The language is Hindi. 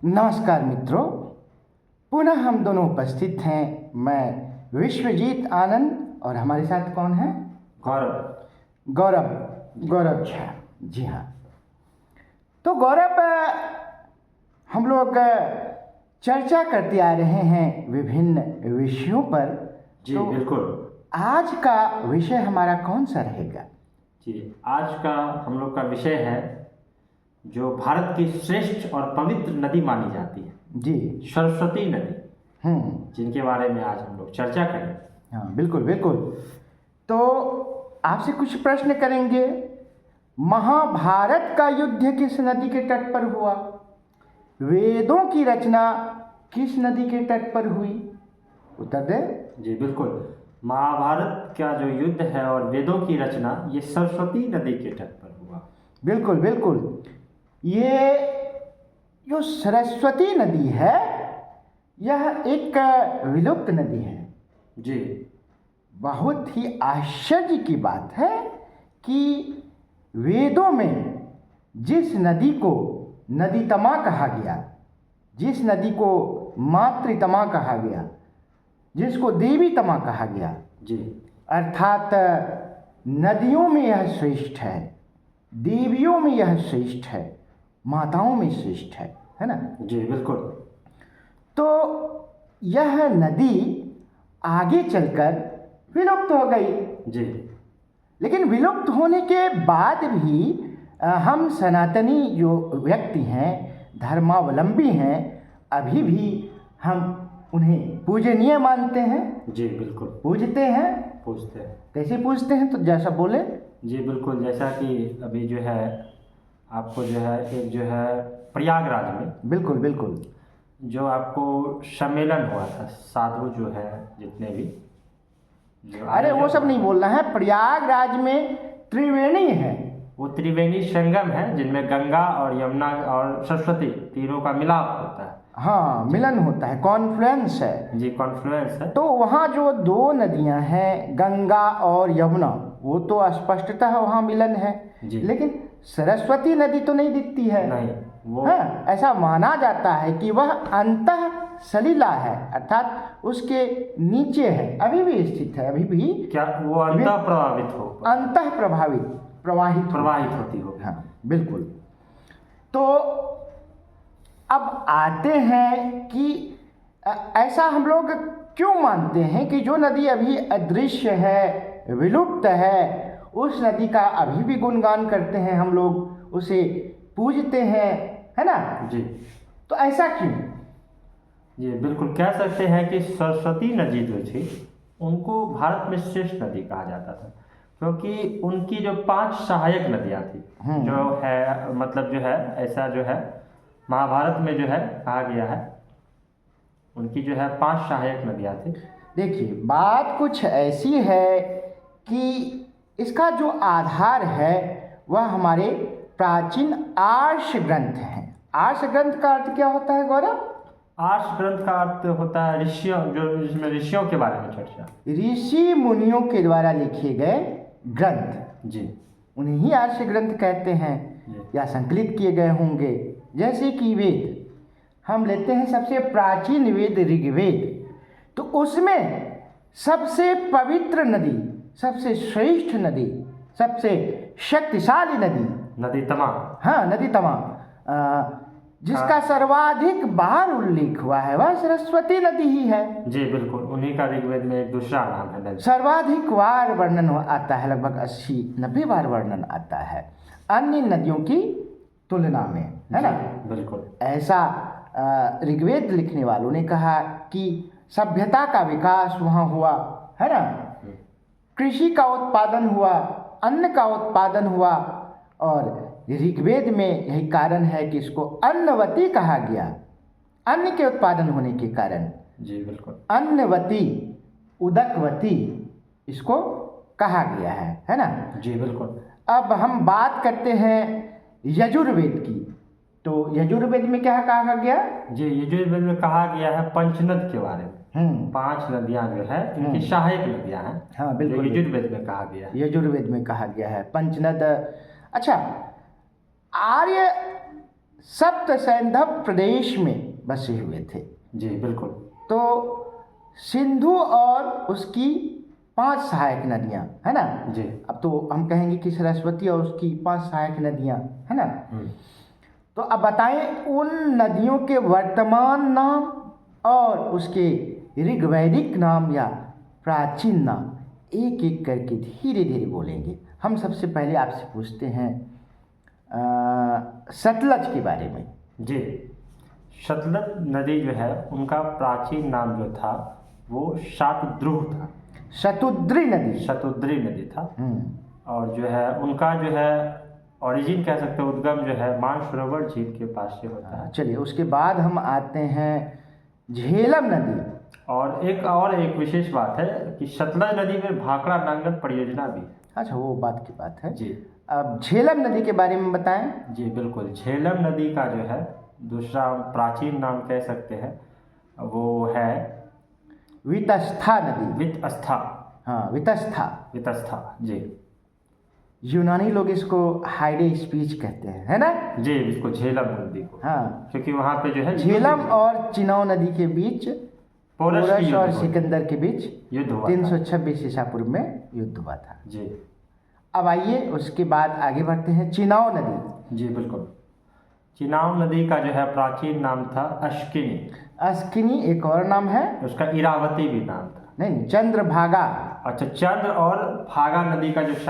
नमस्कार मित्रों, पुनः हम दोनों उपस्थित हैं। मैं विश्वजीत आनंद और हमारे साथ कौन है? गौरव। गौरव झा। जी हाँ। तो गौरव, हम लोग चर्चा करते आ रहे हैं विभिन्न विषयों पर। जी तो बिल्कुल। आज का विषय हमारा कौन सा रहेगा? जी, आज का हम लोग का विषय है जो भारत की श्रेष्ठ और पवित्र नदी मानी जाती है, जी, सरस्वती नदी, जिनके बारे में आज हम लोग चर्चा करेंगे। हाँ, बिल्कुल बिल्कुल। तो आपसे कुछ प्रश्न करेंगे। महाभारत का युद्ध किस नदी के तट पर हुआ? वेदों की रचना किस नदी के तट पर हुई? उत्तर दे। जी बिल्कुल। महाभारत का जो युद्ध है और वेदों की रचना ये सरस्वती नदी के तट पर हुआ। बिल्कुल बिल्कुल। ये जो सरस्वती नदी है यह एक विलुप्त नदी है। जी बहुत ही आश्चर्य की बात है कि वेदों में जिस नदी को नदीतमा कहा गया, जिस नदी को मातृतमा कहा गया, जिसको देवी तमा कहा गया, जी अर्थात नदियों में यह श्रेष्ठ है, देवियों में यह श्रेष्ठ है, माताओं में श्रेष्ठ है ना? जी बिल्कुल। तो यह नदी आगे चलकर विलुप्त हो गई। जी लेकिन विलुप्त होने के बाद भी हम सनातनी जो व्यक्ति हैं, धर्मावलंबी हैं, अभी भी हम उन्हें पूजनीय मानते हैं। जी बिल्कुल। पूजते हैं। पूछते हैं। कैसे पूजते हैं? तो जैसा बोले। जी बिल्कुल। जैसा कि अभी जो है आपको जो है एक जो है प्रयागराज में बिल्कुल बिल्कुल जो आपको सम्मेलन हुआ था, साधु जो है जितने भी अरे वो सब नहीं बोलना है। प्रयागराज में त्रिवेणी है। वो त्रिवेणी संगम है जिनमें गंगा और यमुना और सरस्वती तीनों का मिलाप होता है। हाँ, मिलन होता है, कॉन्फ्लुएंस है। जी कॉन्फ्लुएंस है। तो वहाँ जो दो नदियाँ हैं, गंगा और यमुना, वो तो स्पष्टतः वहाँ मिलन है। जी। लेकिन सरस्वती नदी तो नहीं दिखती है। नहीं, वो हाँ, ऐसा माना जाता है कि वह अंतः सलिला है, अर्थात उसके नीचे है, अभी भी स्थित है, अभी भी क्या वो अंतः प्रभावित हो अंतः प्रवाहित होती हो। हाँ बिल्कुल। तो अब आते हैं कि ऐसा हम लोग क्यों मानते हैं कि जो नदी अभी अदृश्य है, विलुप्त है, उस नदी का अभी भी गुणगान करते हैं हम लोग, उसे पूजते हैं, है ना? जी। तो ऐसा क्यों? जी बिल्कुल। कह सकते हैं कि सरस्वती नदी जो थी उनको भारत में श्रेष्ठ नदी कहा जाता था, क्योंकि उनकी जो 5 सहायक नदियाँ थी, जो है मतलब जो है ऐसा जो है महाभारत में जो है कहा गया है, उनकी जो है 5 सहायक नदियाँ थी। देखिए, बात कुछ ऐसी है कि इसका जो आधार है वह हमारे प्राचीन आर्ष ग्रंथ हैं। आर्ष ग्रंथ का अर्थ क्या होता है गौरव? आर्ष ग्रंथ का अर्थ होता है ऋषियों, जो जिसमें ऋषियों के बारे में चर्चा, ऋषि मुनियों के द्वारा लिखे गए ग्रंथ। जी उन्हें ही आर्ष ग्रंथ कहते हैं, या संकलित किए गए होंगे। जैसे कि वेद हम लेते हैं, सबसे प्राचीन वेद ऋग्वेद, तो उसमें सबसे पवित्र नदी, सबसे श्रेष्ठ नदी, सबसे शक्तिशाली नदी तमा, हाँ नदी तमाम, जिसका सर्वाधिक बार उल्लेख हुआ है वह सरस्वती नदी ही है। जी बिल्कुल। उन्हीं का ऋग्वेद में एक दूसरा नाम है नदी। सर्वाधिक बार वर्णन आता है, लगभग 80-90 बार वर्णन आता है अन्य नदियों की तुलना में, है ना? बिल्कुल। ऐसा ऋग्वेद लिखने वालों ने कहा कि सभ्यता का विकास वहाँ हुआ, है ना? कृषि का उत्पादन हुआ, अन्न का उत्पादन हुआ, और ऋग्वेद में यही कारण है कि इसको अन्नवती कहा गया, अन्न के उत्पादन होने के कारण। जी बिल्कुल। अन्नवती, उदकवती इसको कहा गया है ना? जी बिल्कुल। अब हम बात करते हैं यजुर्वेद की। तो यजुर्वेद में क्या कहा गया? जी, यजुर्वेद में कहा गया है पंचनद के बारे में। 5 नदियाँ जो है इनकी सहायक नदियाँ हैं। हाँ बिल्कुल, यजुर्वेद में कहा गया है। यजुर्वेद में कहा गया है पंचनद। अच्छा, आर्य सप्त सैंधव प्रदेश में बसे हुए थे। जी बिल्कुल। तो सिंधु और उसकी 5 सहायक नदियाँ, है ना। जी। अब तो हम कहेंगे कि सरस्वती और उसकी 5 सहायक नदियाँ, है ना। तो अब बताएं उन नदियों के वर्तमान नाम और उसके ऋग्वैदिक नाम या प्राचीन नाम, एक एक करके धीरे धीरे बोलेंगे। हम सबसे पहले आपसे पूछते हैं सतलज के बारे में। जी, सतलज नदी जो है उनका प्राचीन नाम जो था वो शतद्रुह था। शतुद्री नदी। शतुद्री नदी था। और जो है उनका जो है ओरिजिन कह सकते हैं, उद्गम जो है मानसरोवर झील के पास से होता है। चलिए, उसके बाद हम आते हैं झेलम नदी। और एक विशेष बात है कि सतलज नदी में भाखड़ा नांगल परियोजना भी। अच्छा, वो बात की बात है जी। अब झेलम नदी के बारे में बताएं। जी बिल्कुल, झेलम नदी का जो है दूसरा प्राचीन नाम कह सकते हैं वो है वितस्था नदी। वितस्था। हाँ, वितस्था। वितस्था जी। यूनानी लोग इसको हाइडे स्पीच कहते हैं, है ना। जी बिल्कुल, झेलम नदी को। हाँ, क्योंकि वहाँ पे जो है झेलम और चिनाव नदी के बीच, पोरस की और युद्ध सिकंदर के बीच युद्ध हुआ था। 326 ईसा पूर्व में युद्ध हुआ था। जी। अब आइए उसके बाद आगे बढ़ते हैं चिनाव नदी। जी बिल्कुल, चिनाव नदी का जो है प्राचीन नाम था अश्किनी। अस्किनी एक और नाम है, उसका इरावती भी नाम था। नहीं, चंद्रभागा। अच्छा, चंद्र और भागा नदी का जो